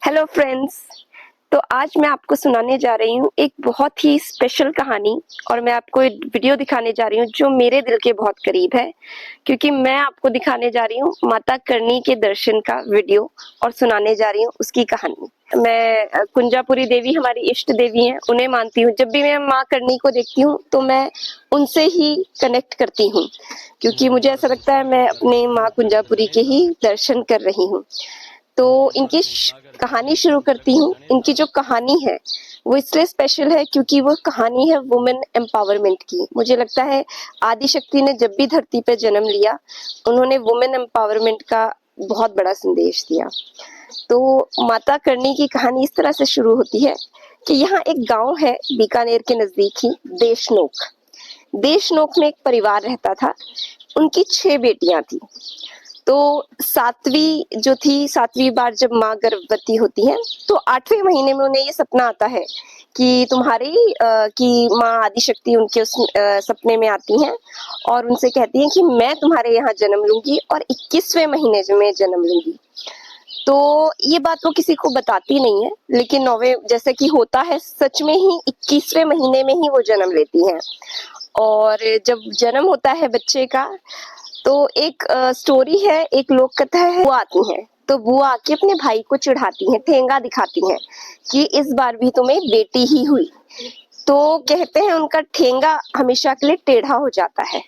Hello friends. तो आज मैं आपको सुनाने जा रही हूँ एक बहुत ही स्पेशल कहानी और मैं आपको एक वीडियो दिखाने जा रही हूँ जो मेरे दिल के बहुत करीब है, क्योंकि मैं आपको दिखाने जा रही हूँ माता करनी के दर्शन का वीडियो और सुनाने जा रही हूँ उसकी कहानी। मैं कुंजापुरी देवी हमारी इष्ट देवी हैं, उन्हें मानती हूँ। जब भी मैं माँ करनी को देखती हूँ तो मैं उनसे ही कनेक्ट करती हूँ, क्योंकि मुझे ऐसा लगता है मैं अपने माँ कुंजापुरी के ही दर्शन कर रही हूँ। तो इनकी कहानी शुरू करती हूँ। इनकी जो कहानी है वो इसलिए स्पेशल है क्योंकि वो कहानी है वुमेन एम्पावरमेंट की। मुझे लगता है आदि शक्ति ने जब भी धरती पर जन्म लिया उन्होंने वुमेन एम्पावरमेंट का बहुत बड़ा संदेश दिया। तो माता करनी की कहानी इस तरह से शुरू होती है कि यहाँ एक गांव है बीकानेर के नजदीक ही, देशनोक। देशनोक में एक परिवार रहता था। उनकी 6 बेटियां थी। तो सातवीं बार जब माँ गर्भवती होती है तो 8वें महीने में उन्हें ये सपना आता है कि कि माँ आदिशक्ति उनके उस सपने में आती हैं और उनसे कहती हैं कि मैं तुम्हारे यहाँ जन्म लूंगी और 21वें महीने में जन्म लूंगी। तो ये बात वो किसी को बताती नहीं है, लेकिन 9वें जैसे कि होता है सच में ही 21वें महीने में ही वो जन्म लेती हैं। और जब जन्म होता है बच्चे का तो एक स्टोरी है, एक लोक कथा है। बुआ आती हैं तो बुआ आके अपने भाई को चिढ़ाती हैं, ठेंगा दिखाती हैं कि इस बार भी तुम्हें बेटी ही हुई। तो कहते हैं उनका ठेंगा हमेशा के लिए टेढ़ा हो जाता है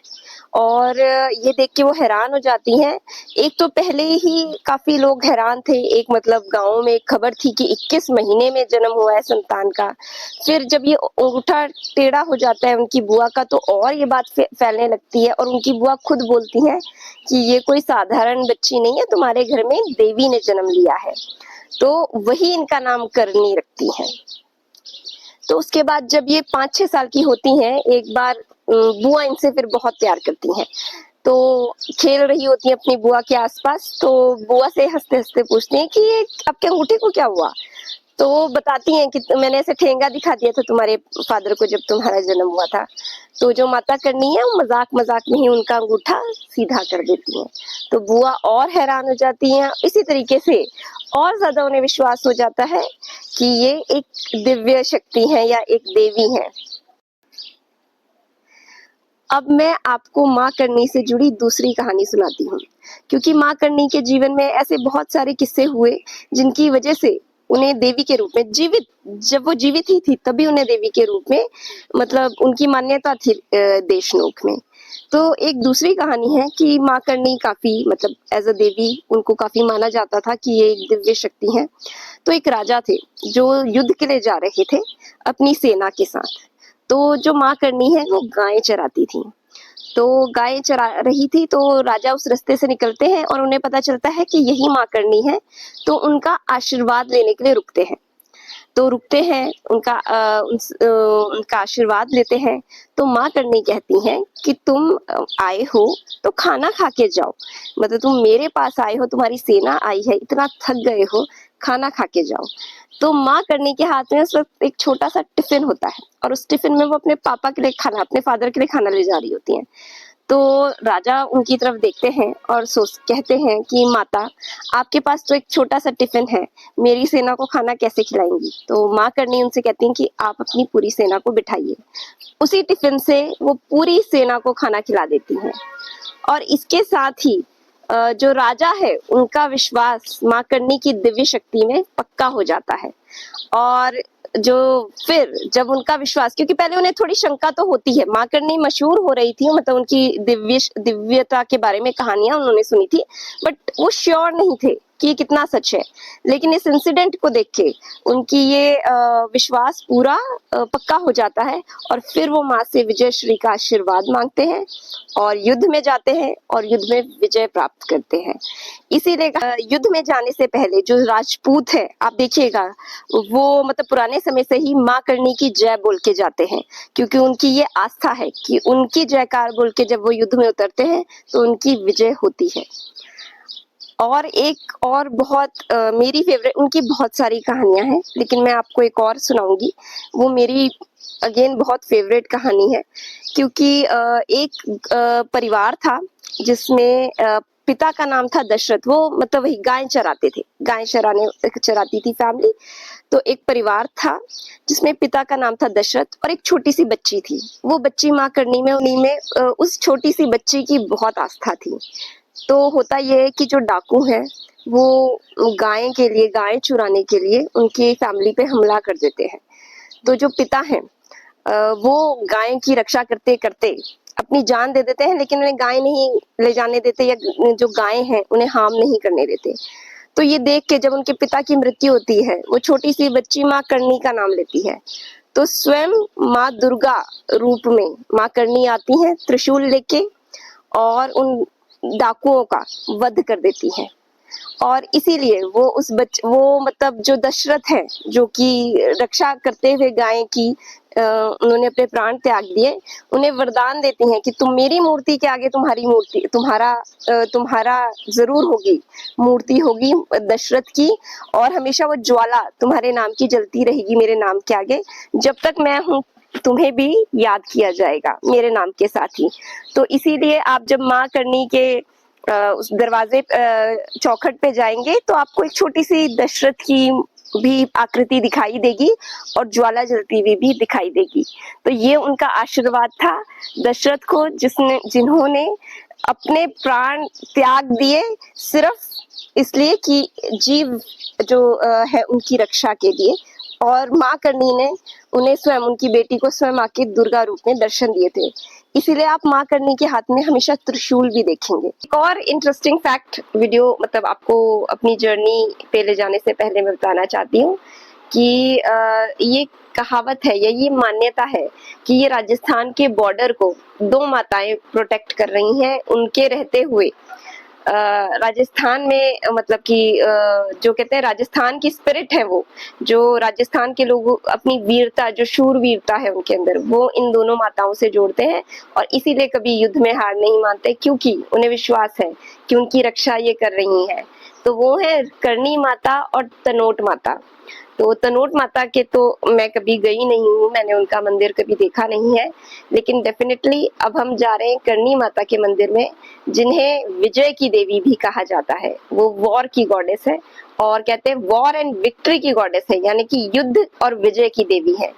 और ये देख के वो हैरान हो जाती हैं। एक तो पहले ही काफी लोग हैरान थे, एक मतलब गांव में एक खबर थी कि 21 महीने में जन्म हुआ है संतान का। फिर जब ये अंगूठा टेढ़ा हो जाता है उनकी बुआ का तो और ये बात फैलने लगती है और उनकी बुआ खुद बोलती हैं कि ये कोई साधारण बच्ची नहीं है, तुम्हारे घर में देवी ने जन्म लिया है। तो वही इनका नाम करनी रखती हैं। तो उसके बाद जब ये 5-6 साल की होती हैं, एक बार बुआ इनसे फिर बहुत प्यार करती हैं। तो खेल रही होती है अपनी बुआ के आसपास, तो बुआ से हंसते हंसते पूछती हैं कि आपके अंगूठे को क्या हुआ। तो वो बताती हैं कि मैंने ऐसे ठेंगा दिखा दिया था तुम्हारे फादर को जब तुम्हारा जन्म हुआ था। तो जो माता करनी है वो मजाक मजाक में ही उनका अंगूठा सीधा कर देती हैं। तो बुआ और हैरान हो जाती हैं। इसी तरीके से और ज्यादा उन्हें विश्वास हो जाता है कि ये एक दिव्य शक्ति है या एक देवी है। अब मैं आपको माँ करनी से जुड़ी दूसरी कहानी सुनाती हूँ, क्योंकि माँ करनी के जीवन में ऐसे बहुत सारे किस्से हुए जिनकी वजह से उन्हें देवी के रूप में जब वो जीवित ही थी तभी उन्हें देवी के रूप में मतलब उनकी मान्यता थी देशनोक में। तो एक दूसरी कहानी है कि माँ करनी काफी मतलब एज अ देवी उनको काफी माना जाता था कि ये एक दिव्य शक्ति है। तो एक राजा थे जो युद्ध के लिए जा रहे थे अपनी सेना के साथ। तो जो माँ करनी है वो गायें चराती थी। तो गायें चरा रही थी तो राजा उस रास्ते से निकलते हैं और उन्हें पता चलता है कि यही माँ करनी है। तो उनका आशीर्वाद लेने के लिए रुकते हैं। तो रुकते हैं उनका आशीर्वाद लेते हैं। तो माँ करनी कहती हैं कि तुम आए हो तो खाना खा के जाओ, मतलब तुम मेरे पास आए हो, तुम्हारी सेना आई है, इतना थक गए हो, खाना खा के जाओ। तो माँ करनी के हाथ में उस वक्त एक छोटा सा टिफिन होता है और उस टिफिन में वो अपने पापा के लिए खाना, अपने फादर के लिए खाना ले जा रही होती हैं। तो राजा उनकी तरफ देखते हैं और सोच कहते हैं कि माता आपके पास तो एक छोटा सा टिफिन है, मेरी सेना को खाना कैसे खिलाएंगी। तो माँ करनी उनसे कहती हैं कि आप अपनी पूरी सेना को बिठाइए। उसी टिफिन से वो पूरी सेना को खाना खिला देती हैं। और इसके साथ ही जो राजा है उनका विश्वास माँ करनी की दिव्य शक्ति में पक्का हो जाता है। और जो फिर जब उनका विश्वास, क्योंकि पहले उन्हें थोड़ी शंका तो होती है, माँ करनी मशहूर हो रही थी, मतलब उनकी दिव्यता के बारे में कहानियां उन्होंने सुनी थी, बट वो श्योर नहीं थे कि कितना सच है। लेकिन इस इंसिडेंट को देख के उनकी ये विश्वास पूरा पक्का हो जाता है और फिर वो माँ से विजय श्री का आशीर्वाद मांगते हैं और युद्ध में जाते हैं और युद्ध में विजय प्राप्त करते हैं। इसीलिए युद्ध में जाने से पहले जो राजपूत है आप देखिएगा वो मतलब पुराने समय से ही माँ करनी की जय बोल के जाते हैं, क्योंकि उनकी ये आस्था है कि उनकी जयकार बोल के जब वो युद्ध में उतरते हैं तो उनकी विजय होती है। और एक और बहुत मेरी फेवरेट, उनकी बहुत सारी कहानियां हैं लेकिन मैं आपको एक और सुनाऊंगी। वो मेरी अगेन बहुत फेवरेट कहानी है, क्योंकि एक परिवार था जिसमें पिता का नाम था दशरथ, वो मतलब वही गाय चराते थे, गाय चराती थी फैमिली। तो एक परिवार था जिसमें पिता का नाम था दशरथ और एक छोटी सी बच्ची थी। वो बच्ची माँ करनी में उन्हीं में उस छोटी सी बच्ची की बहुत आस्था थी। तो होता ये है कि जो डाकू हैं वो गाय के लिए, गाय चुराने के लिए उनकी फैमिली पे हमला कर देते हैं। तो जो पिता हैं वो गाय की रक्षा करते करते अपनी जान दे देते हैं, लेकिन उन्हें गाय नहीं ले जाने देते, या जो गाय हैं उन्हें हार्म नहीं करने देते। तो ये देख के जब उनके पिता की मृत्यु होती है, वो छोटी सी बच्ची माँ करनी का नाम लेती है। तो स्वयं माँ दुर्गा रूप में माँ करनी आती हैं त्रिशूल लेके और उन डाकुओं का वध कर देती हैं। और इसीलिए वो मतलब जो दशरथ है, जो कि रक्षा करते हुए गाय की उन्होंने अपने प्राण त्याग दिए, उन्हें वरदान देती हैं कि तुम मेरी मूर्ति के आगे तुम्हारा जरूर होगी, मूर्ति होगी दशरथ की, और हमेशा वो ज्वाला तुम्हारे नाम की जलती रहेगी मेरे नाम के आगे, जब तक मैं हूँ तुम्हें भी याद किया जाएगा मेरे नाम के साथ ही। तो इसीलिए आप जब माँ करनी के उस दरवाजे चौखट पे जाएंगे तो आपको एक छोटी सी दशरथ की भी आकृति दिखाई देगी और ज्वाला जलती हुई भी दिखाई देगी। तो ये उनका आशीर्वाद था दशरथ को, जिन्होंने अपने प्राण त्याग दिए सिर्फ इसलिए कि जीव जो है उनकी रक्षा के लिए। और माँ करनी ने उन्हें स्वयं, उनकी बेटी को स्वयं आके दुर्गा रूप में दर्शन दिए थे। इसीलिए आप माँ करनी के हाथ में हमेशा त्रिशूल भी देखेंगे। एक और इंटरेस्टिंग फैक्ट वीडियो मतलब आपको अपनी जर्नी पे ले जाने से पहले मैं बताना चाहती हूँ कि ये कहावत है या ये मान्यता है कि ये राजस्थान के बॉर्डर को दो माताएं प्रोटेक्ट कर रही हैं उनके रहते हुए। राजस्थान में मतलब कि जो कहते हैं राजस्थान की स्पिरिट है, वो जो राजस्थान के लोग अपनी वीरता, जो शूरवीरता है उनके अंदर, वो इन दोनों माताओं से जोड़ते हैं और इसीलिए कभी युद्ध में हार नहीं मानते, क्योंकि उन्हें विश्वास है कि उनकी रक्षा ये कर रही है। तो वो है करनी माता और तनोट माता। तो तनोट माता के तो मैं कभी गई नहीं हूँ, मैंने उनका मंदिर कभी देखा नहीं है, लेकिन डेफिनेटली अब हम जा रहे हैं करनी माता के मंदिर में, जिन्हें विजय की देवी भी कहा जाता है। वो वॉर की गॉडेस है और कहते हैं वॉर एंड विक्ट्री की गॉडेस है, यानी कि युद्ध और विजय की देवी है।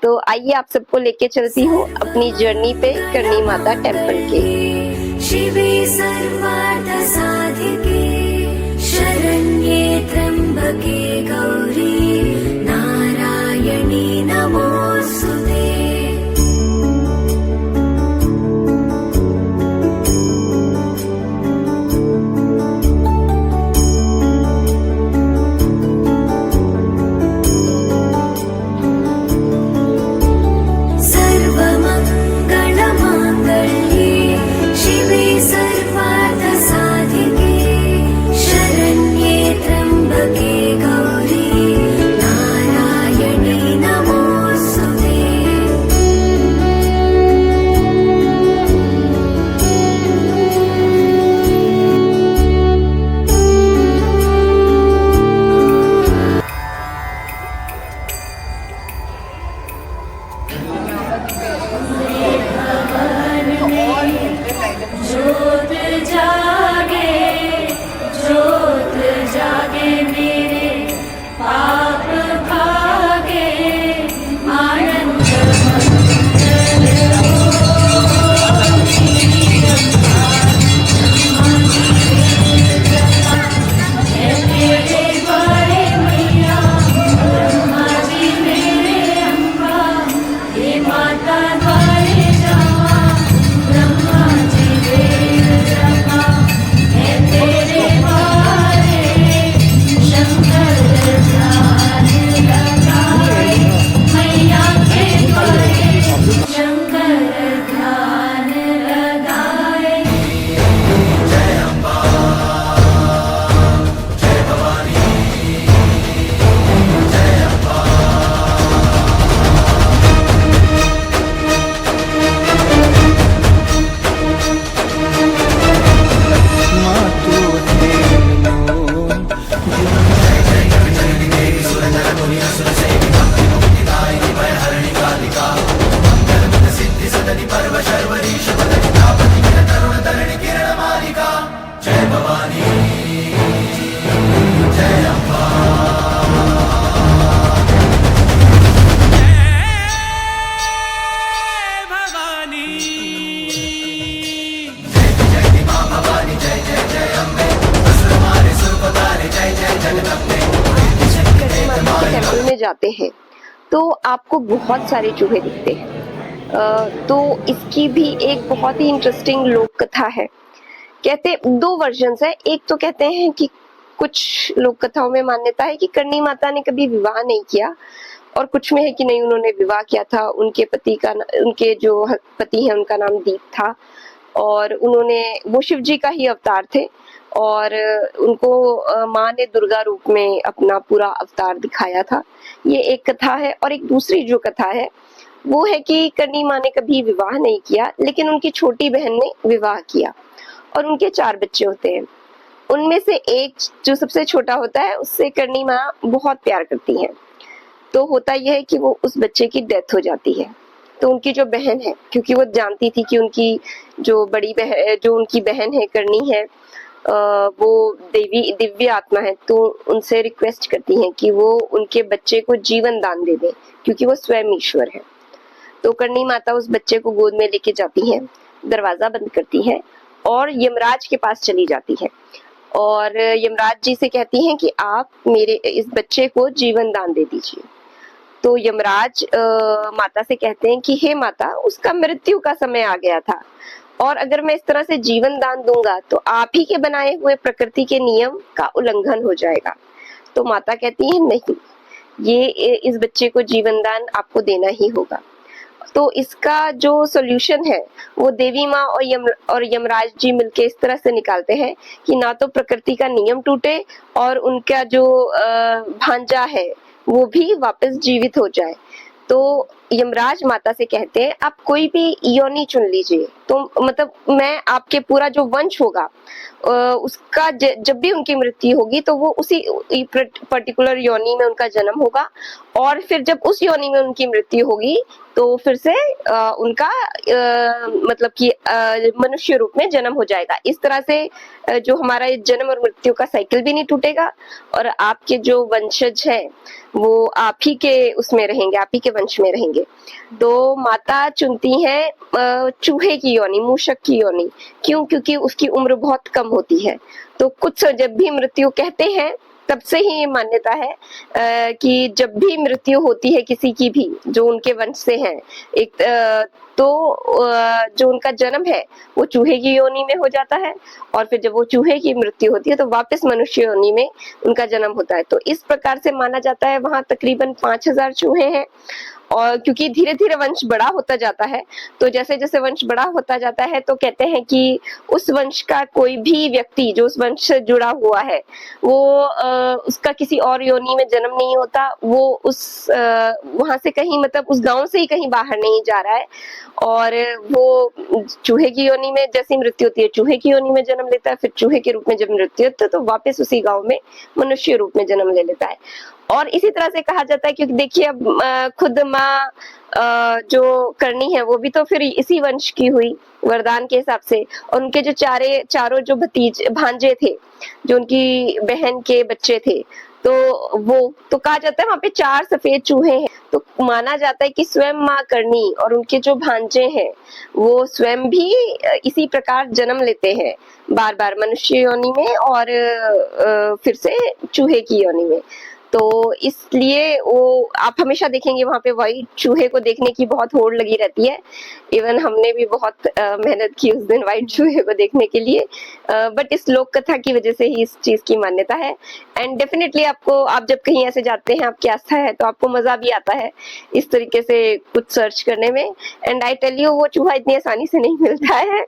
तो आइए आप सबको लेके चलती हूँ अपनी जर्नी पे करनी माता टेम्पल के। शिवे सर्वार्थ साधिके शरण्ये त्र्यंबके गौरी नारायणी नमोस्तुते। शिवे सर्वार्थ साधिके शरण्ये त्र्यंबके में जाते हैं तो आपको बहुत सारे चूहे दिखते हैं। तो इसकी भी एक बहुत ही इंटरेस्टिंग लोक कथा है। कहते 2 वर्जन्स है। एक तो कहते हैं कि कुछ लोक कथाओं में मान्यता है कि करणी माता ने कभी विवाह नहीं किया, और कुछ में है कि नहीं, उन्होंने विवाह किया था। उनके जो पति हैं उनका नाम दीप था, और वो शिव जी का ही अवतार थे, और उनको माँ ने दुर्गा रूप में अपना पूरा अवतार दिखाया था। ये एक कथा है। और एक दूसरी जो कथा है वो है कि करणी माँ ने कभी विवाह नहीं किया, लेकिन उनकी छोटी बहन ने विवाह किया, और उनके 4 बच्चे होते हैं। उनमें से एक जो सबसे छोटा होता है उससे करणी माँ बहुत प्यार करती हैं। तो होता यह है कि वो उस बच्चे की डेथ हो जाती है। तो उनकी जो बहन है, क्योंकि वो जानती थी कि उनकी जो उनकी बहन है करणी है, वो दिव्य आत्मा है, तो उनसे रिक्वेस्ट करती हैं कि वो उनके बच्चे को जीवन दान दे दें, क्योंकि वो स्वयं ईश्वर है। तो करणी माता उस बच्चे को गोद में लेके जाती हैं, दरवाजा बंद करती हैं और यमराज के पास चली जाती है, और यमराज जी से कहती हैं कि आप मेरे इस बच्चे को जीवन दान दे दीजिए। तो यमराज माता से कहते हैं कि हे माता, उसका मृत्यु का समय आ गया था, और अगर मैं इस तरह से जीवन दान दूंगा तो आप ही के बनाए हुए प्रकृति के नियम का उल्लंघन हो जाएगा। तो माता कहती है नहीं, इस बच्चे को जीवन दान आपको देना ही होगा। तो इसका जो सॉल्यूशन है वो देवी माँ और यमराज जी मिलके इस तरह से निकालते हैं कि ना तो प्रकृति का नियम टूटे, और उनका जो भांजा है वो भी वापस जीवित हो जाए। तो यमराज माता से कहते हैं आप कोई भी योनि चुन लीजिए, तो मतलब मैं आपके पूरा जो वंश होगा उसका जब भी उनकी मृत्यु होगी तो वो उसी पर्टिकुलर योनि में उनका जन्म होगा, और फिर जब उस योनि में उनकी मृत्यु होगी तो फिर से उनका मतलब कि मनुष्य रूप में जन्म हो जाएगा। इस तरह से जो हमारा जन्म और मृत्यु का साइकिल भी नहीं टूटेगा, और आपके जो वंशज हैं वो आप ही के उसमें रहेंगे, आप ही के वंश में रहेंगे। तो माता चुनती हैं चूहे की योनि, मूषक की योनि। क्यों? क्योंकि उसकी उम्र बहुत कम होती है। तो कुछ जब भी मृत्यु कहते हैं तब से ही ये मान्यता है कि जब भी मृत्यु होती है किसी की भी जो उनके वंश से है, जो उनका जन्म है वो चूहे की योनि में हो जाता है, और फिर जब वो चूहे की मृत्यु होती है तो वापस मनुष्य योनि में उनका जन्म होता है। तो इस प्रकार से माना जाता है। वहां तकरीबन 5000 चूहे हैं, और क्योंकि धीरे धीरे वंश बड़ा होता जाता है, तो जैसे जैसे वंश बड़ा होता जाता है तो कहते हैं कि उस वंश का कोई भी व्यक्ति जो उस वंश से जुड़ा हुआ है वो उसका किसी और योनि में जन्म नहीं होता, वो वहां से कहीं, मतलब उस गांव से ही कहीं बाहर नहीं जा रहा है, और वो चूहे की योनि में जैसी मृत्यु होती है चूहे की योनि में जन्म लेता है, फिर चूहे के रूप में जब मृत्यु होती है तो वापस उसी गांव में मनुष्य रूप में जन्म ले लेता है। और इसी तरह से कहा जाता है, क्योंकि देखिए अब खुद माँ जो करनी है वो भी तो फिर इसी वंश की हुई वरदान के हिसाब से, और उनके जो चारों जो भांजे थे जो उनकी बहन के बच्चे थे, तो कहा जाता है वहां पे 4 सफेद चूहे हैं। तो माना जाता है कि स्वयं माँ करनी और उनके जो भांजे हैं वो स्वयं भी इसी प्रकार जन्म लेते हैं, बार बार मनुष्य योनि में और फिर से चूहे की योनि में। तो इसलिए वो आप हमेशा देखेंगे वहां पे व्हाइट चूहे को देखने की बहुत होड़ लगी रहती है। इवन हमने भी बहुत मेहनत की उस दिन व्हाइट चूहे को देखने के लिए, बट इस लोक कथा की वजह से ही इस चीज की मान्यता है। एंड डेफिनेटली आप जब कहीं ऐसे जाते हैं, आपकी आस्था है, तो आपको मजा भी आता है इस तरीके से कुछ सर्च करने में। एंड आई टेल यू, वो चूहा इतनी आसानी से नहीं मिलता है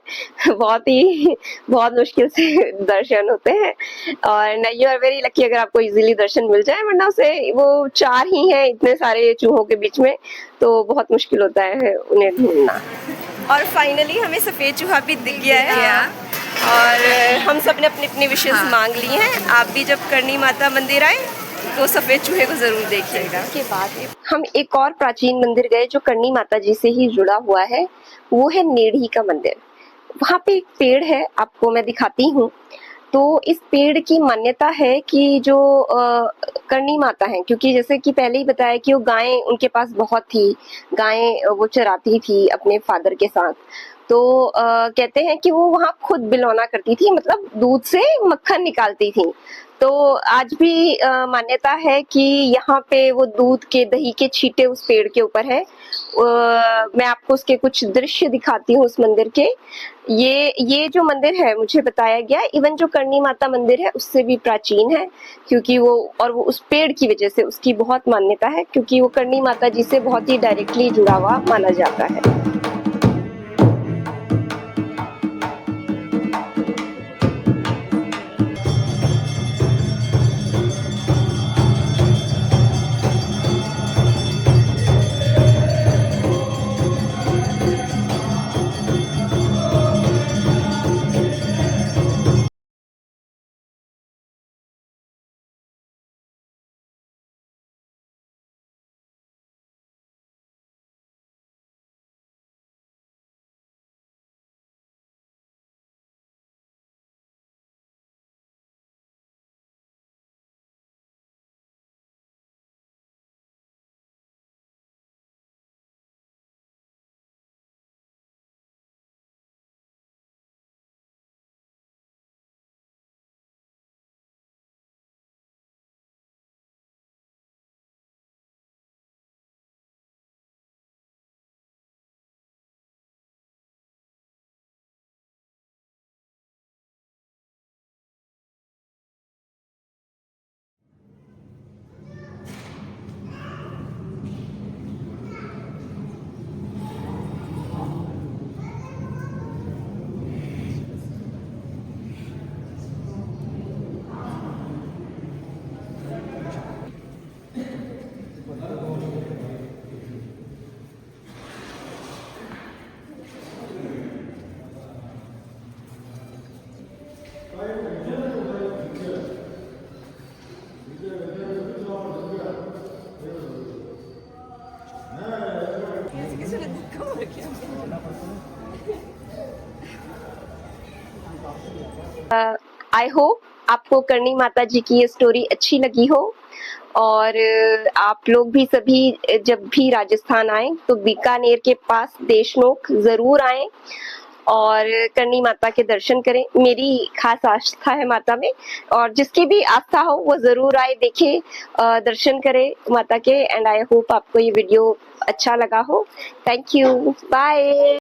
बहुत मुश्किल से दर्शन होते हैं, और यू आर वेरी लकी अगर आपको इजीली दर्शन मिल जाए, वरना से वो 4 ही हैं इतने सारे चूहों के बीच में, तो बहुत मुश्किल होता है उन्हें ढूंढना। और फाइनली हमें सफेद चूहा भी दिख गया है, और हम सब ने अपनी अपनी विशेष मांग ली हैं। आप भी जब करणी माता मंदिर आए तो सफेद चूहे को जरूर देखिएगा। के बाद हम एक और प्राचीन मंदिर गए जो करणी माता जी से ही जुड़ा हुआ है, वो है नेढ़ी का मंदिर। वहाँ पे एक पेड़ है, आपको मैं दिखाती हूँ। तो इस पेड़ की मान्यता है कि जो करणी माता है, क्योंकि जैसे कि पहले ही बताया कि वो गायें उनके पास बहुत थी, गायें वो चराती थी अपने फादर के साथ। तो कहते हैं कि वो वहाँ खुद बिलौना करती थी, मतलब दूध से मक्खन निकालती थी। तो आज भी मान्यता है कि यहाँ पे वो दूध के दही के छींटे उस पेड़ के ऊपर है। मैं आपको उसके कुछ दृश्य दिखाती हूँ उस मंदिर के। ये जो मंदिर है मुझे बताया गया इवन जो करणी माता मंदिर है उससे भी प्राचीन है, क्योंकि वो उस पेड़ की वजह से उसकी बहुत मान्यता है, क्योंकि वो करणी माता जी से बहुत ही डायरेक्टली जुड़ा हुआ माना जाता है। आई होप आपको करणी माता जी की ये स्टोरी अच्छी लगी हो, और आप लोग भी सभी जब भी राजस्थान आए तो बीकानेर के पास देशनोक जरूर आए और करणी माता के दर्शन करें। मेरी खास आस्था है माता में, और जिसकी भी आस्था हो वो जरूर आए, देखे, दर्शन करे माता के। एंड आई होप आपको ये वीडियो अच्छा लगा हो। Thank you, bye.